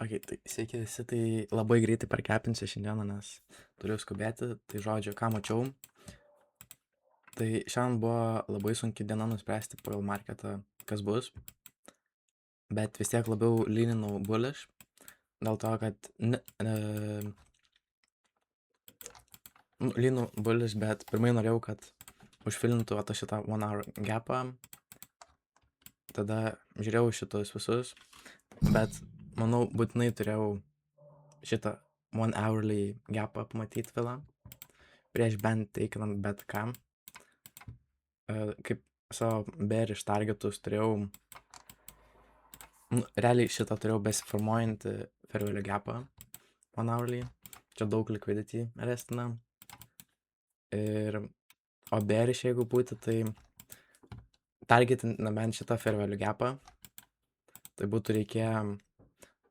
Okei, tai sveiki visi, tai labai greitai parkepinsiu šiandieną, nes turiu skubėti. Tai žodžiu, ką mačiau, tai šiandien buvo labai sunki diena nuspręsti pagal marketą, kas bus, bet vis tiek labiau lyninau bullish, dėl to, kad lynų bullish, bet pirmai norėjau, kad užfilintų va šitą 1 hour gapą, tada žiūrėjau šitus visus, bet manau būtinai turėjau šitą 1 hourly gapą pamatyti vėlą, prieš bent teikinant bet ką. Kaip savo bearish targetus turėjau, realiai šitą turėjau besiformuojantį fair value gapą 1 hourly, čia daug liquidity restina, o bearish jeigu būti, tai targetint nebent šitą fair value gapą, tai būtų reikėję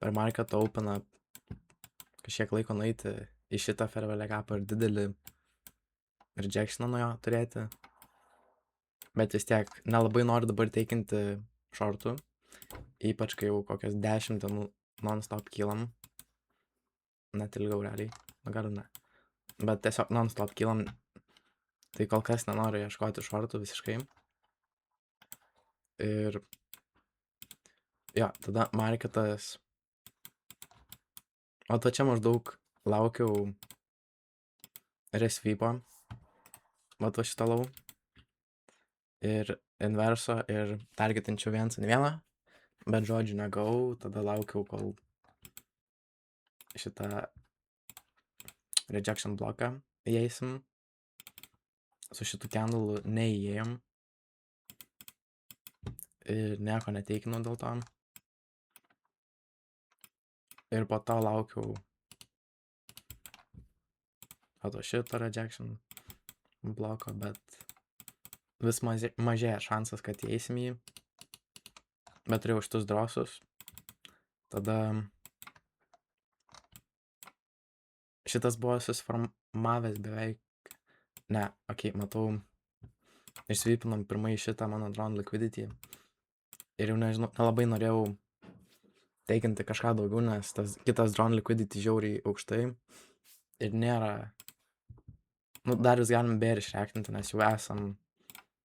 per market openą kažkiek laiko nueiti į šitą fair value gapą ir didelį rejectioną nuo jo turėti, bet vis tiek nelabai noriu dabar teikinti shortų, ypač kai jau kokias 10 dienų non-stop kylam, net ilgiau realiai, gal ne, bet tiesiog non-stop kylam, tai kol kas nenoriu ieškoti shortų visiškai. Ir jo, tada marketas, o to čia maždaug laukiau resvypo, va to šitą lau, ir inverso, ir targetinčiau 1-1, bet žodžiu negavau, tada laukiau, kol šitą rejection bloką įeisim, su šitu candle neįėjom ir nieko neteikinau dėl to. Ir po to laukiau šito rejection bloko, bet vis mažėja šansas, kad įeisim jį, bet turėjau šitus drosus. Tada šitas buvo susiformavęs beveik, ne, okei, matau, išsvypinom pirmai šitą mano drone liquidity ir jau nežinau, nelabai norėjau teikinti kažką daugiau, nes tas kitas drone liquidity žiauriai aukštai ir nėra, dar vis galim bearish reactinti, nes jau esam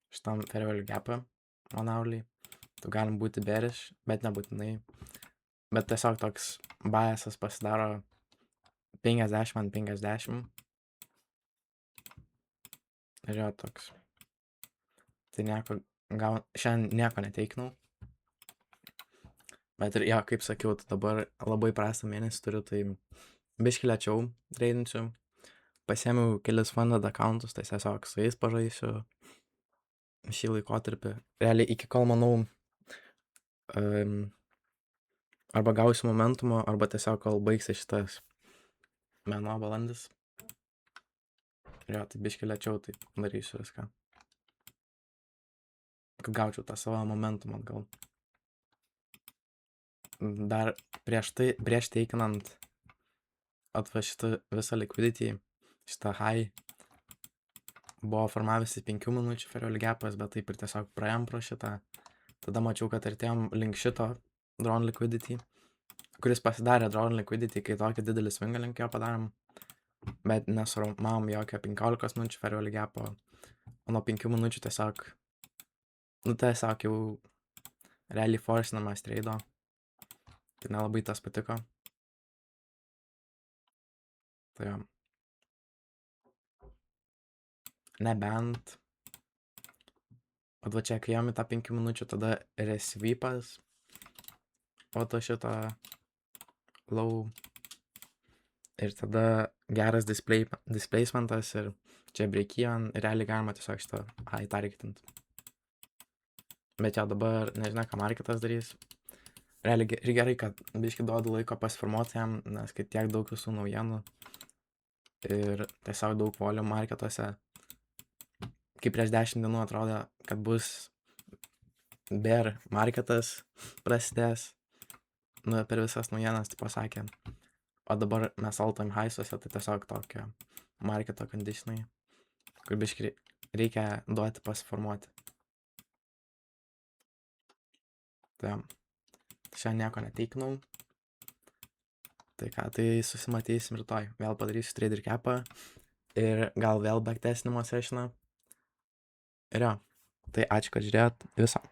šitam fair value gapą 1 hourly, tu galim būti bearish, bet nebūtinai, bet tiesiog toks biasas pasidaro 50-50 ir jo toks, tai nieko, šiandien nieko neteikinau, bet ir jo, kaip sakiau, tai dabar labai prastą mėnesį turiu, tai biškį lėčiau treidinsiu, pasiėmiau kelis funded accountus, tai tiesiog su jais pažaisiu šį laikotarpį, realiai iki kol manau arba gausiu momentumo, arba tiesiog kol baigsi šitas mėnuo balandis. Jo, tai biškį lėčiau, tai darysiu viską, kad gaučiau tą savo momentumą atgal. Dar prieš teikinant šitą visą liquidity, šitą high, buvo formavęsi 5 minučių fair value gapas, bet taip ir tiesiog praėjom pro šitą. Tada mačiau, kad artėjom link šito drone liquidity, kuris pasidarė drone liquidity, kai tokį didelį swingą link jo padarom, bet nesuformavom jokio 15 minučių fair value gapo, o nuo 5 minučių tiesiog, tiesiog jau realiai forcinamas treido, tai nelabai tas patiko. Tai jo. Nebent, va čia kai jom į tą 5 minučių, tada resvypas, o to šito low, ir tada geras displacementas, ir čia break-even, ir realiai galima tiesiog šitą high targetint. Bet jo, dabar nežinau, ką marketas darys. Realiai ir gerai, kad biškį duodu laiko pasiformuoti jam, nes kai tiek daug visų naujienų ir tiesiog daug volume marketuose, kai prieš 10 dienų atrodo, kad bus bear marketas prasidės, per visas naujienas tai pasakė, o dabar mes all time highsuose, tai tiesiog tokio marketo conditionai, kur biškį reikia duoti pasiformuoti. Tai šiandien nieko neteikinau, Tai ką, tai susimatysim rytoj. Vėl padarysiu trader capą ir gal vėl backtestinimo sessioną. Ir jo, tai ačiū, kad žiūrėjot. Viso.